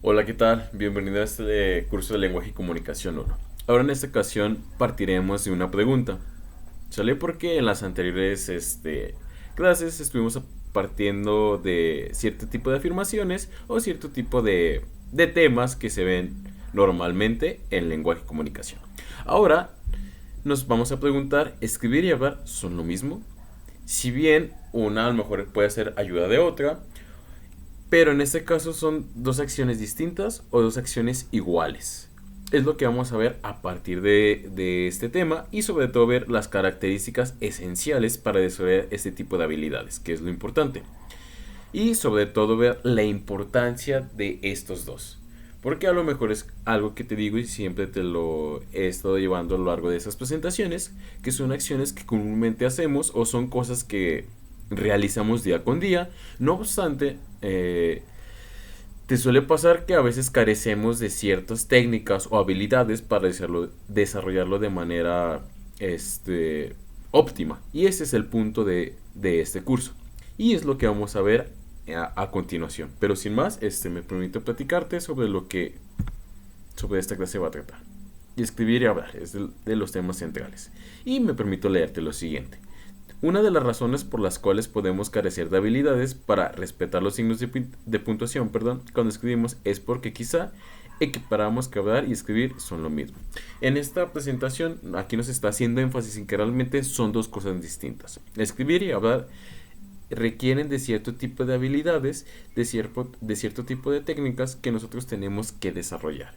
Hola, ¿qué tal? Bienvenido a este curso de lenguaje y comunicación 1. Ahora en esta ocasión partiremos de una pregunta. ¿Sale? Porque en las anteriores clases estuvimos partiendo de cierto tipo de afirmaciones o cierto tipo de temas que se ven normalmente en lenguaje y comunicación. Ahora nos vamos a preguntar, ¿escribir y hablar son lo mismo? Si bien una a lo mejor puede ser ayuda de otra, pero en este caso son dos acciones distintas o dos acciones iguales. Es lo que vamos a ver a partir de este tema y sobre todo ver las características esenciales para desarrollar este tipo de habilidades, que es lo importante. Y sobre todo ver la importancia de estos dos. Porque a lo mejor es algo que te digo y siempre te lo he estado llevando a lo largo de esas presentaciones, que son acciones que comúnmente hacemos o son cosas que realizamos día con día. No obstante, te suele pasar que a veces carecemos de ciertas técnicas o habilidades para desarrollarlo de manera óptima. Y ese es el punto de este curso. Y es lo que vamos a ver a continuación. Pero sin más, me permito platicarte sobre esta clase va a tratar. Y escribir y hablar es de los temas centrales. Y me permito leerte lo siguiente. Una de las razones por las cuales podemos carecer de habilidades para respetar los signos de puntuación, cuando escribimos es porque quizá equiparamos que hablar y escribir son lo mismo. En esta presentación aquí nos está haciendo énfasis en que realmente son dos cosas distintas. Escribir y hablar requieren de cierto tipo de habilidades, de cierto tipo de técnicas que nosotros tenemos que desarrollar.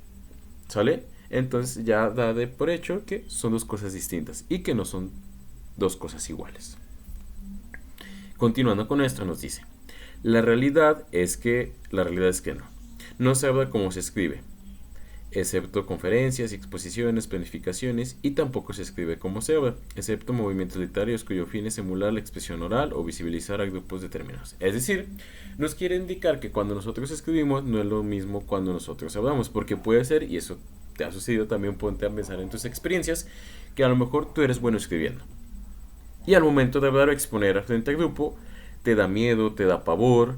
¿Sale? Entonces ya da de por hecho que son dos cosas distintas y que no son dos cosas iguales. Continuando con esto nos dice, la realidad es que no se habla como se escribe, excepto conferencias, exposiciones, planificaciones, y tampoco se escribe como se habla, excepto movimientos literarios cuyo fin es emular la expresión oral o visibilizar a grupos determinados. Es decir, nos quiere indicar que cuando nosotros escribimos no es lo mismo cuando nosotros hablamos, porque puede ser, y eso te ha sucedido también, ponte a pensar en tus experiencias, que a lo mejor tú eres bueno escribiendo. Y al momento de hablar o exponer frente al grupo, te da miedo, te da pavor,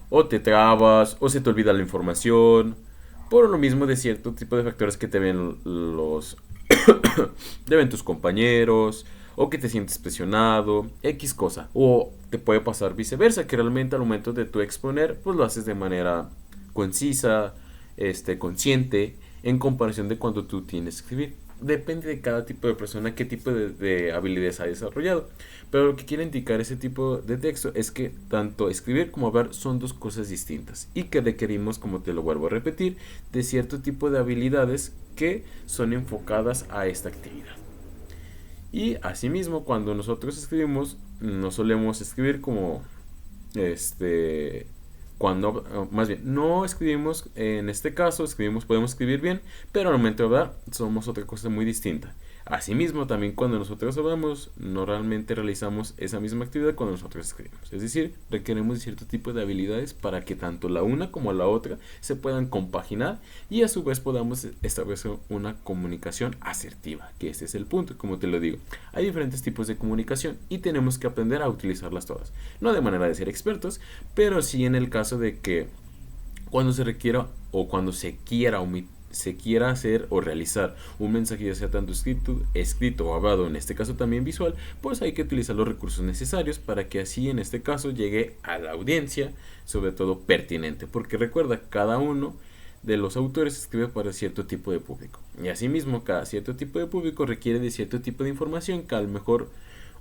o te trabas, o se te olvida la información, por lo mismo de cierto tipo de factores que te ven te ven tus compañeros, o que te sientes presionado, X cosa. O te puede pasar viceversa, que realmente al momento de tu exponer, pues lo haces de manera concisa, consciente, en comparación de cuando tú tienes que escribir. Depende de cada tipo de persona qué tipo de habilidades ha desarrollado. Pero lo que quiere indicar ese tipo de texto es que tanto escribir como hablar son dos cosas distintas y que requerimos, como te lo vuelvo a repetir, de cierto tipo de habilidades que son enfocadas a esta actividad. Y asimismo, cuando nosotros escribimos, no solemos escribir como cuando más bien no escribimos, en este caso escribimos, podemos escribir bien, pero al momento de hablar somos otra cosa muy distinta. Asimismo, también cuando nosotros hablamos, no realmente realizamos esa misma actividad cuando nosotros escribimos. Es decir, requeremos cierto tipo de habilidades para que tanto la una como la otra se puedan compaginar y a su vez podamos establecer una comunicación asertiva, que este es el punto, como te lo digo. Hay diferentes tipos de comunicación y tenemos que aprender a utilizarlas todas. No de manera de ser expertos, pero sí en el caso de que cuando se requiera o cuando se quiera hacer o realizar un mensaje, ya sea tanto escrito o hablado, en este caso también visual, pues hay que utilizar los recursos necesarios para que así en este caso llegue a la audiencia, sobre todo pertinente, porque recuerda, cada uno de los autores escribe para cierto tipo de público, y asimismo cada cierto tipo de público requiere de cierto tipo de información que a lo mejor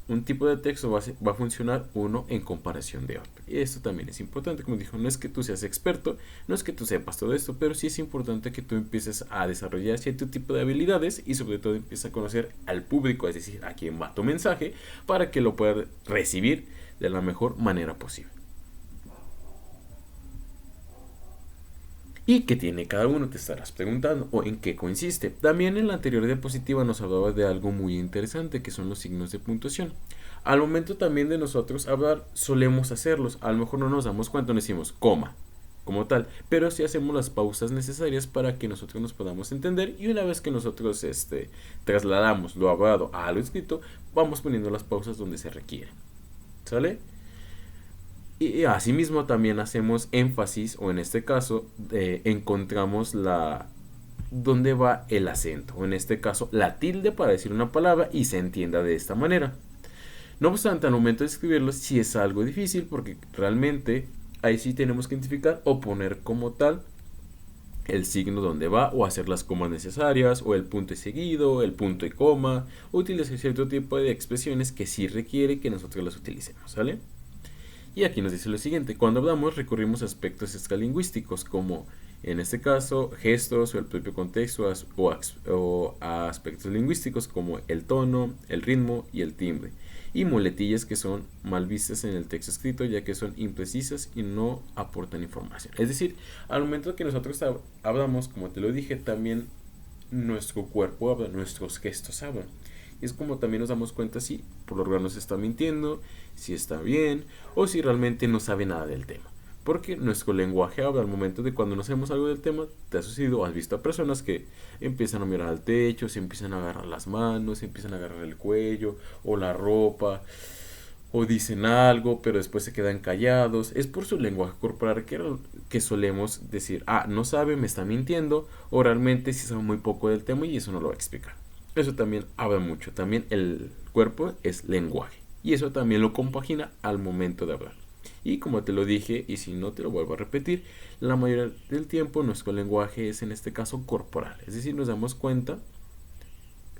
un tipo de texto va a funcionar uno en comparación de otro. Y esto también es importante, como dijo, no es que tú seas experto, no es que tú sepas todo esto, pero sí es importante que tú empieces a desarrollar cierto tipo de habilidades y sobre todo empieces a conocer al público, es decir, a quien va tu mensaje, para que lo pueda recibir de la mejor manera posible. ¿Y qué tiene cada uno? Te estarás preguntando. ¿O en qué consiste? También en la anterior diapositiva nos hablaba de algo muy interesante, que son los signos de puntuación. Al momento también de nosotros hablar, solemos hacerlos. A lo mejor no nos damos cuenta, no decimos coma, como tal, pero sí hacemos las pausas necesarias para que nosotros nos podamos entender, y una vez que nosotros trasladamos lo hablado a lo escrito, vamos poniendo las pausas donde se requiere. ¿Sale? Y asimismo también hacemos énfasis, o en este caso encontramos dónde va el acento, o en este caso la tilde para decir una palabra y se entienda de esta manera. No obstante, al momento de escribirlo sí es algo difícil porque realmente ahí sí tenemos que identificar o poner como tal el signo donde va o hacer las comas necesarias o el punto y seguido, el punto y coma, o utilizar cierto tipo de expresiones que sí requiere que nosotros las utilicemos, ¿sale? Y aquí nos dice lo siguiente: cuando hablamos recurrimos a aspectos extralingüísticos como en este caso gestos o el propio contexto o a aspectos lingüísticos como el tono, el ritmo y el timbre, y muletillas que son mal vistas en el texto escrito ya que son imprecisas y no aportan información. Es decir, al momento que nosotros hablamos, como te lo dije, también nuestro cuerpo habla, nuestros gestos hablan. Y es como también nos damos cuenta si por lo regular nos está mintiendo, si está bien o si realmente no sabe nada del tema. Porque nuestro lenguaje habla al momento de cuando no sabemos algo del tema. Te ha sucedido, has visto a personas que empiezan a mirar al techo, se empiezan a agarrar las manos, se empiezan a agarrar el cuello o la ropa, o dicen algo, pero después se quedan callados. Es por su lenguaje corporal que solemos decir, no sabe, me está mintiendo, o realmente sí sabe muy poco del tema y eso no lo va a explicar. Eso también habla mucho. También el cuerpo es lenguaje. Y eso también lo compagina al momento de hablar. Y como te lo dije, y si no te lo vuelvo a repetir, la mayoría del tiempo nuestro lenguaje es en este caso corporal. Es decir, nos damos cuenta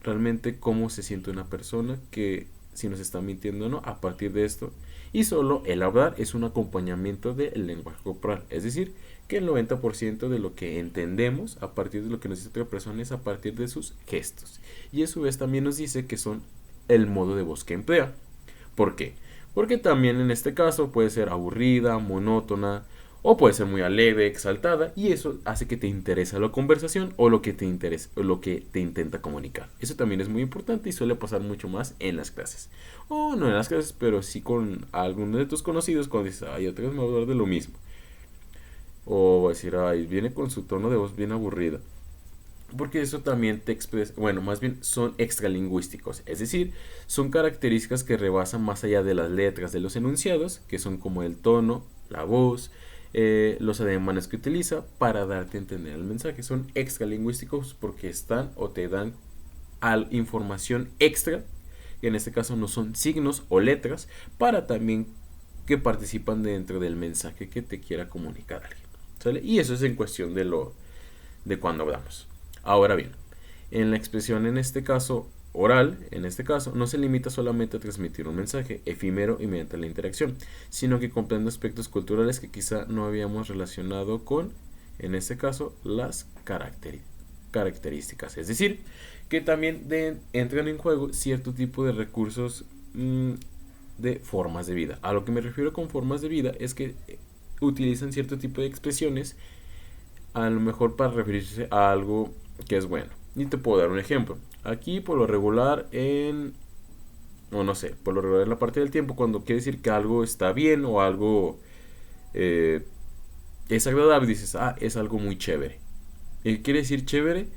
realmente cómo se siente una persona, que si nos está mintiendo o no, a partir de esto. Y solo el hablar es un acompañamiento del lenguaje corporal. Es decir, que el 90% de lo que entendemos a partir de lo que nos dice otra persona es a partir de sus gestos. Y a su vez también nos dice que son el modo de voz que emplea. ¿Por qué? Porque también en este caso puede ser aburrida, monótona, o puede ser muy alegre, exaltada, y eso hace que te interese la conversación o lo que te interesa, o lo que te intenta comunicar. Eso también es muy importante y suele pasar mucho más en las clases. O no en las clases, pero sí con algunos de tus conocidos cuando dices, otra vez me voy a hablar de lo mismo. O decir, viene con su tono de voz bien aburrida. Porque eso también te expresa, bueno, más bien son extralingüísticos, es decir, son características que rebasan más allá de las letras de los enunciados, que son como el tono, la voz, los ademanes que utiliza para darte a entender el mensaje. Son extralingüísticos porque están o te dan información extra, que en este caso no son signos o letras, para también que participan dentro del mensaje que te quiera comunicar alguien, ¿sale? Y eso es en cuestión de cuando hablamos. Ahora bien, en la expresión en este caso oral, en este caso, no se limita solamente a transmitir un mensaje efímero y mediante la interacción, sino que comprende aspectos culturales que quizá no habíamos relacionado con, en este caso, las características. Es decir, que también entran en juego cierto tipo de recursos de formas de vida. A lo que me refiero con formas de vida es que utilizan cierto tipo de expresiones a lo mejor para referirse a algo que es bueno. Y te puedo dar un ejemplo. Aquí por lo regular por lo regular en la parte del tiempo, cuando quiere decir que algo está bien o algo es agradable, dices, es algo muy chévere. ¿Y qué quiere decir chévere?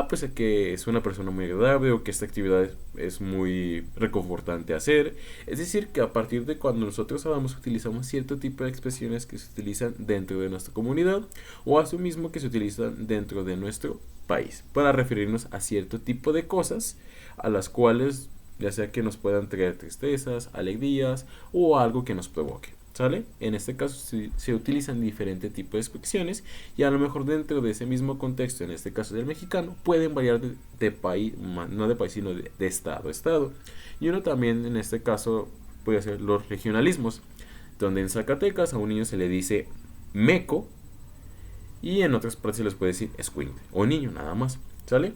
Pues que es una persona muy agradable o que esta actividad es muy reconfortante hacer. Es decir, que a partir de cuando nosotros hablamos utilizamos cierto tipo de expresiones que se utilizan dentro de nuestra comunidad o a su mismo que se utilizan dentro de nuestro país para referirnos a cierto tipo de cosas a las cuales ya sea que nos puedan traer tristezas, alegrías o algo que nos provoque. ¿Sale? En este caso se utilizan diferentes tipos de expresiones y a lo mejor dentro de ese mismo contexto, en este caso del mexicano, pueden variar de país, no de país, sino de estado a estado. Y uno también en este caso puede ser los regionalismos, donde en Zacatecas a un niño se le dice meco y en otras partes se les puede decir escuincle o niño nada más. ¿Sale?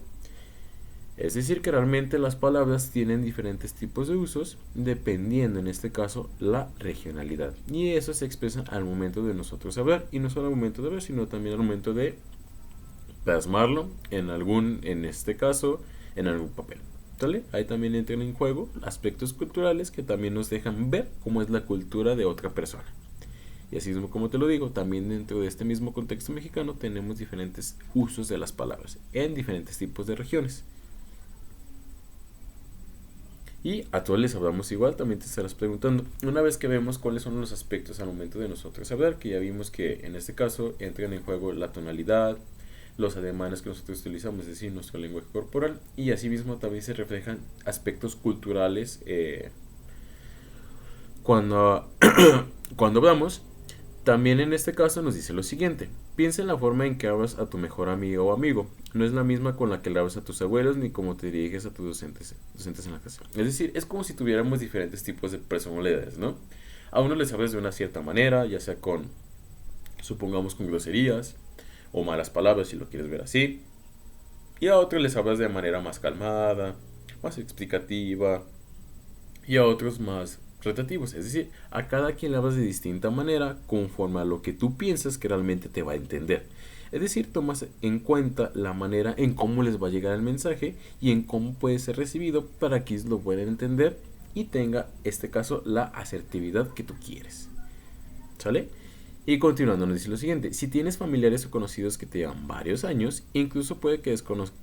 Es decir, que realmente las palabras tienen diferentes tipos de usos dependiendo en este caso la regionalidad. Y eso se expresa al momento de nosotros hablar. Y no solo al momento de hablar, sino también al momento de plasmarlo en este caso, en algún papel. ¿Sale? Ahí también entran en juego aspectos culturales que también nos dejan ver cómo es la cultura de otra persona. Y así mismo como te lo digo, también dentro de este mismo contexto mexicano tenemos diferentes usos de las palabras en diferentes tipos de regiones. Y a todos les hablamos igual, también te estarás preguntando. Una vez que vemos cuáles son los aspectos al momento de nosotros hablar, que ya vimos que en este caso entran en juego la tonalidad, los ademanes que nosotros utilizamos, es decir, nuestro lenguaje corporal, y asimismo también se reflejan aspectos culturales cuando, cuando hablamos. También en este caso nos dice lo siguiente: piensa en la forma en que hablas a tu mejor amigo o amigo. No es la misma con la que le hablas a tus abuelos ni como te diriges a tus docentes en la clase. Es decir, es como si tuviéramos diferentes tipos de personalidades, ¿no? A uno les hablas de una cierta manera, ya sea con, supongamos, con groserías o malas palabras, si lo quieres ver así. Y a otros les hablas de manera más calmada, más explicativa, y a otros más rotativos. Es decir, a cada quien le hablas de distinta manera conforme a lo que tú piensas que realmente te va a entender. Es decir, tomas en cuenta la manera en cómo les va a llegar el mensaje y en cómo puede ser recibido para que ellos lo puedan entender y tenga, este caso, la asertividad que tú quieres. ¿Sale? Y continuando nos dice lo siguiente: si tienes familiares o conocidos que te llevan varios años, incluso puede que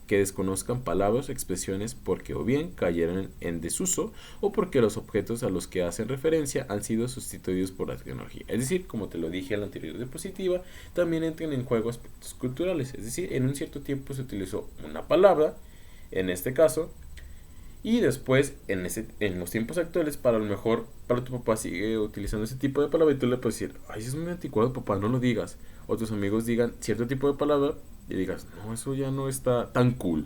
desconozcan palabras o expresiones porque o bien cayeron en desuso o porque los objetos a los que hacen referencia han sido sustituidos por la tecnología. Es decir, como te lo dije en la anterior diapositiva, también entran en juego aspectos culturales. Es decir, en un cierto tiempo se utilizó una palabra, en este caso, y después, en los tiempos actuales, para lo mejor, para tu papá sigue utilizando ese tipo de palabra y tú le puedes decir: ay, eso es muy anticuado, papá, no lo digas. O tus amigos digan cierto tipo de palabra y digas: no, eso ya no está tan cool.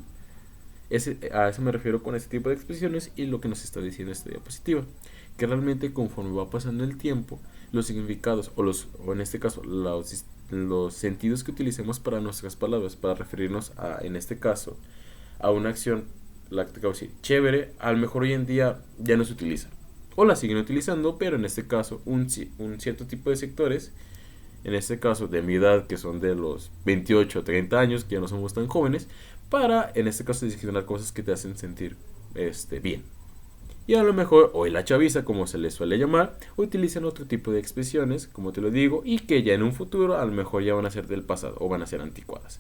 A eso me refiero con ese tipo de expresiones y lo que nos está diciendo esta diapositiva. Que realmente conforme va pasando el tiempo, los significados o en este caso, los sentidos que utilicemos para nuestras palabras, para referirnos a, en este caso, a una acción, la que te acabo de decir, chévere, a lo mejor hoy en día ya no se utiliza. O la siguen utilizando, pero en este caso un cierto tipo de sectores, en este caso de mi edad, que son de los 28 o 30 años, que ya no somos tan jóvenes, para en este caso discriminar cosas que te hacen sentir bien. Y a lo mejor hoy la chaviza, como se les suele llamar, utilizan otro tipo de expresiones, como te lo digo, y que ya en un futuro a lo mejor ya van a ser del pasado o van a ser anticuadas.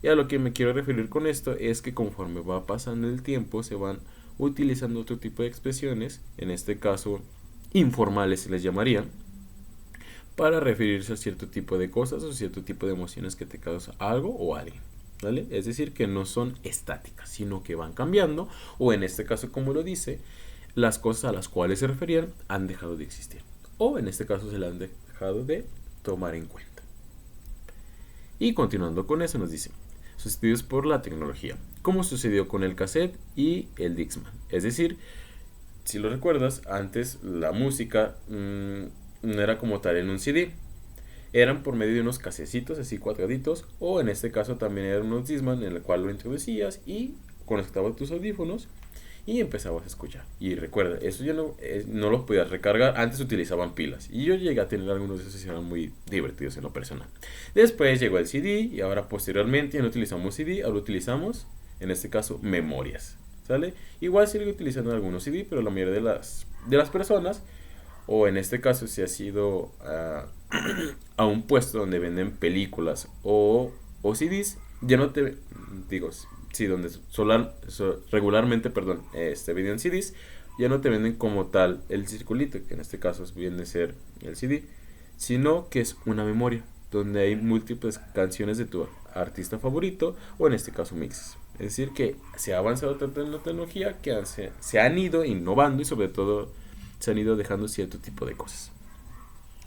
Y a lo que me quiero referir con esto es que conforme va pasando el tiempo se van utilizando otro tipo de expresiones, en este caso informales se les llamarían, para referirse a cierto tipo de cosas o cierto tipo de emociones que te causa algo o alguien. ¿Vale? Es decir, que no son estáticas, sino que van cambiando, o en este caso, como lo dice, las cosas a las cuales se referían han dejado de existir, o en este caso se las han dejado de tomar en cuenta. Y continuando con eso nos dice: sustituidos por la tecnología, como sucedió con el cassette y el Dixman. Es decir, si lo recuerdas, antes la música no era como tal en un CD, eran por medio de unos casecitos así cuadraditos, o en este caso también eran unos Discman en el cual lo introducías y conectabas tus audífonos y empezabas a escuchar. Y recuerda, eso ya no los podías recargar, antes utilizaban pilas y yo llegué a tener algunos de esos y eran muy divertidos en lo personal. Después llegó el CD y ahora posteriormente ya no utilizamos CD, ahora utilizamos en este caso memorias, ¿sale? Igual sigue utilizando algunos CD, pero la mayoría de las personas, o en este caso si has ido a un puesto donde venden películas o CDs, ya no te digo, sí, donde regularmente, perdón, venden CDs, ya no te venden como tal el circulito, que en este caso viene a ser el CD, sino que es una memoria donde hay múltiples canciones de tu artista favorito, o en este caso mixes. Es decir, que se ha avanzado tanto en la tecnología que se han ido innovando y sobre todo se han ido dejando cierto tipo de cosas.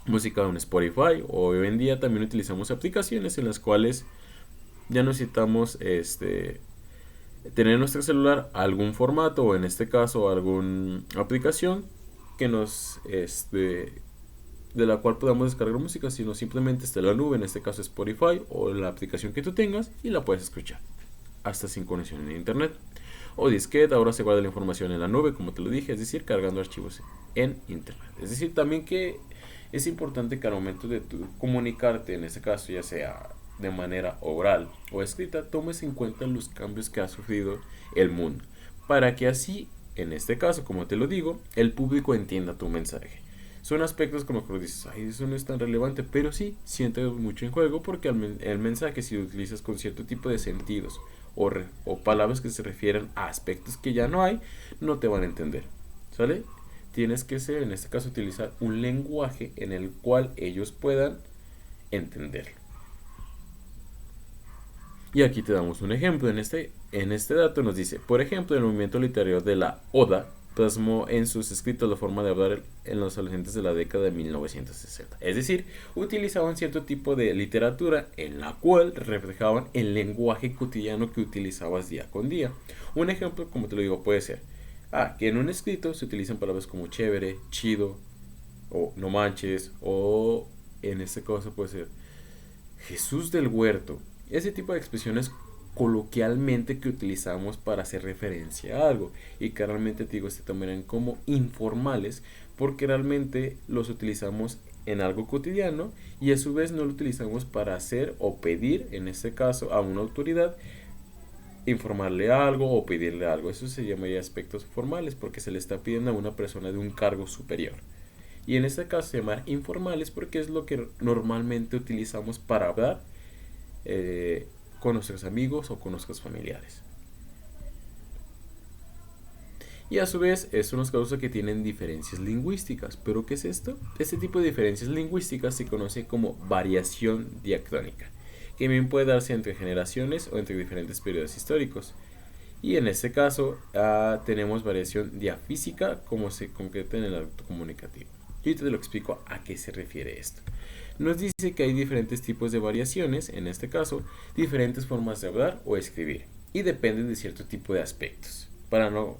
Música en Spotify, o hoy en día también utilizamos aplicaciones en las cuales ya necesitamos tener en nuestro celular algún formato, o en este caso alguna aplicación que nos de la cual podamos descargar música, sino simplemente está en la nube, en este caso Spotify o la aplicación que tú tengas, y la puedes escuchar hasta sin conexión en internet. O disquete, ahora se guarda la información en la nube, como te lo dije, es decir, cargando archivos en internet. Es decir, también que es importante que al momento de tu comunicarte, en este caso ya sea de manera oral o escrita, tomes en cuenta los cambios que ha sufrido el mundo, para que así, en este caso, como te lo digo, el público entienda tu mensaje. Son aspectos como que dices: ay, eso no es tan relevante, pero sí entra mucho en juego, porque el mensaje, si lo utilizas con cierto tipo de sentidos o palabras que se refieren a aspectos que ya no hay, no te van a entender. ¿sale? Tienes que ser, en este caso, utilizar un lenguaje en el cual ellos puedan entenderlo. Y aquí te damos un ejemplo. En este dato nos dice, por ejemplo, el movimiento literario de la Oda plasmó en sus escritos la forma de hablar en los adolescentes de la década de 1960. Es decir, utilizaban cierto tipo de literatura en la cual reflejaban el lenguaje cotidiano que utilizabas día con día. Un ejemplo, como te lo digo, puede ser que en un escrito se utilizan palabras como chévere, chido, o no manches, o en este caso puede ser Jesús del Huerto. Ese tipo de expresiones coloquialmente que utilizamos para hacer referencia a algo y que realmente te digo se tomarán como informales porque realmente los utilizamos en algo cotidiano y a su vez no lo utilizamos para hacer o pedir, en este caso a una autoridad, informarle algo o pedirle algo. Eso se llamaría aspectos formales porque se le está pidiendo a una persona de un cargo superior. Y en este caso se llama informales porque es lo que normalmente utilizamos para hablar con nuestros amigos o con nuestros familiares. Y a su vez, esto nos causa que tienen diferencias lingüísticas. ¿Pero qué es esto? Este tipo de diferencias lingüísticas se conoce como variación diacrónica, que bien puede darse entre generaciones o entre diferentes periodos históricos. Y en este caso tenemos variación diafísica como se concreta en el acto comunicativo. Y ahorita te lo explico a qué se refiere esto. Nos dice que hay diferentes tipos de variaciones, en este caso, diferentes formas de hablar o escribir, y dependen de cierto tipo de aspectos.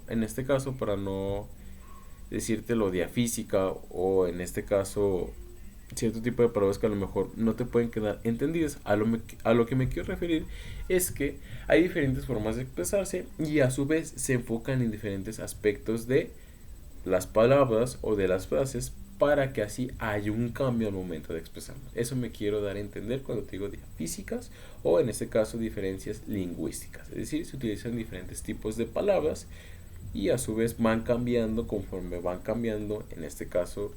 En este caso, para no decirte lo diafísica o en este caso cierto tipo de palabras que a lo mejor no te pueden quedar entendidas, a lo que me quiero referir es que hay diferentes formas de expresarse y a su vez se enfocan en diferentes aspectos de las palabras o de las frases para que así haya un cambio al momento de expresarnos. Eso me quiero dar a entender cuando te digo físicas o en este caso diferencias lingüísticas. Es decir, se utilizan diferentes tipos de palabras y a su vez van cambiando conforme van cambiando, en este caso,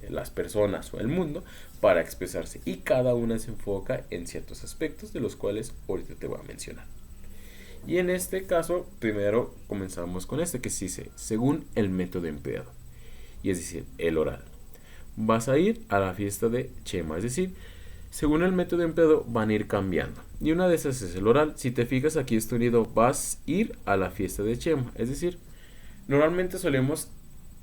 las personas o el mundo para expresarse. Y cada una se enfoca en ciertos aspectos de los cuales ahorita te voy a mencionar. Y en este caso, primero comenzamos con que se dice, según el método empleado. Y es decir, el oral. Vas a ir a la fiesta de Chema, es decir, según el método empleado van a ir cambiando. Y una de esas es el oral. Si te fijas aquí está unido, vas a ir a la fiesta de Chema. Es decir, normalmente solemos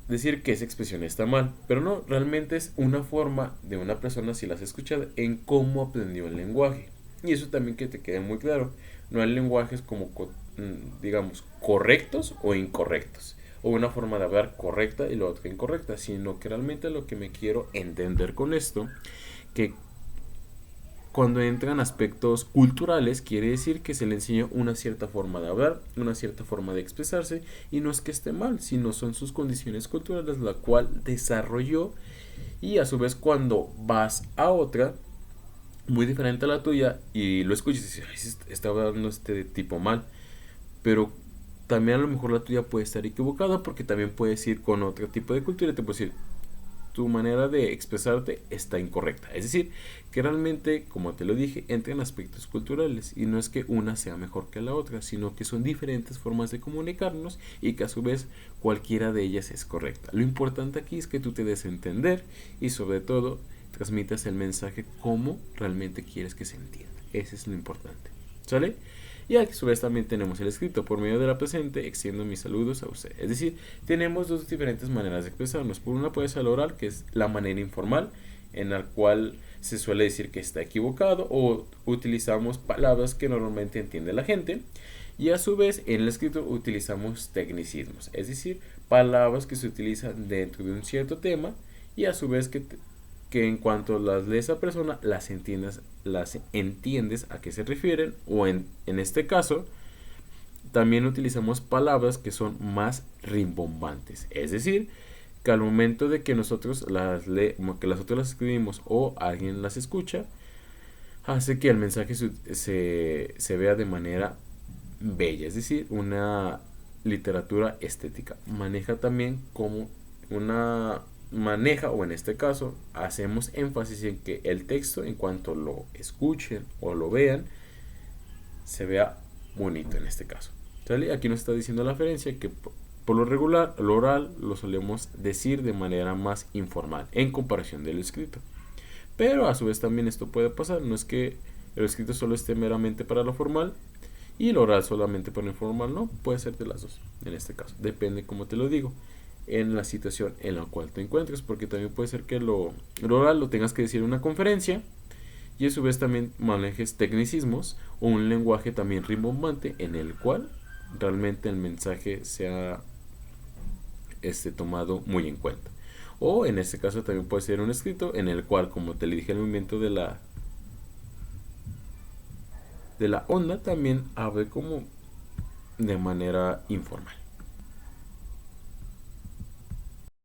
decir que esa expresión está mal, pero no, realmente es una forma de una persona, si la has escuchado, en cómo aprendió el lenguaje. Y eso también que te quede muy claro. No hay lenguajes como, digamos, correctos o incorrectos, o una forma de hablar correcta y la otra incorrecta, sino que realmente lo que me quiero entender con esto, que cuando entran aspectos culturales, quiere decir que se le enseña una cierta forma de hablar, una cierta forma de expresarse, y no es que esté mal, sino son sus condiciones culturales, la cual desarrolló, y a su vez cuando vas a otra, muy diferente a la tuya, y lo escuchas y dices, ay, está hablando este tipo mal, pero también a lo mejor la tuya puede estar equivocada porque también puedes ir con otro tipo de cultura y te puedes decir, tu manera de expresarte está incorrecta. Es decir, que realmente, como te lo dije, entran aspectos culturales y no es que una sea mejor que la otra, sino que son diferentes formas de comunicarnos y que a su vez cualquiera de ellas es correcta. Lo importante aquí es que tú te des a entender y sobre todo transmitas el mensaje como realmente quieres que se entienda. Ese es lo importante. ¿Sale? Y a su vez también tenemos el escrito. Por medio de la presente extiendo mis saludos a usted. Es decir, tenemos dos diferentes maneras de expresarnos. Por una puede ser la oral, que es la manera informal, en la cual se suele decir que está equivocado o utilizamos palabras que normalmente entiende la gente. Y a su vez en el escrito utilizamos tecnicismos, es decir, palabras que se utilizan dentro de un cierto tema y a su vez que en cuanto las lees a persona las entiendes a qué se refieren o en este caso también utilizamos palabras que son más rimbombantes, es decir, que al momento de que nosotros que nosotros las escribimos o alguien las escucha, hace que el mensaje se vea de manera bella, es decir, una literatura estética. Maneja o en este caso hacemos énfasis en que el texto en cuanto lo escuchen o lo vean se vea bonito en este caso. ¿Sale? Aquí nos está diciendo la referencia que Por lo regular, lo oral lo solemos decir de manera más informal en comparación del escrito. Pero a su vez también esto puede pasar, no es que el escrito solo esté meramente para lo formal y el oral solamente para lo informal, no, puede ser de las dos en este caso, depende como te lo digo, en la situación en la cual te encuentres, porque también puede ser que lo oral lo tengas que decir en una conferencia y a su vez también manejes tecnicismos o un lenguaje también rimbombante en el cual realmente el mensaje sea tomado muy en cuenta. O en este caso también puede ser un escrito en el cual, como te le dije, el movimiento de la onda también hable como de manera informal.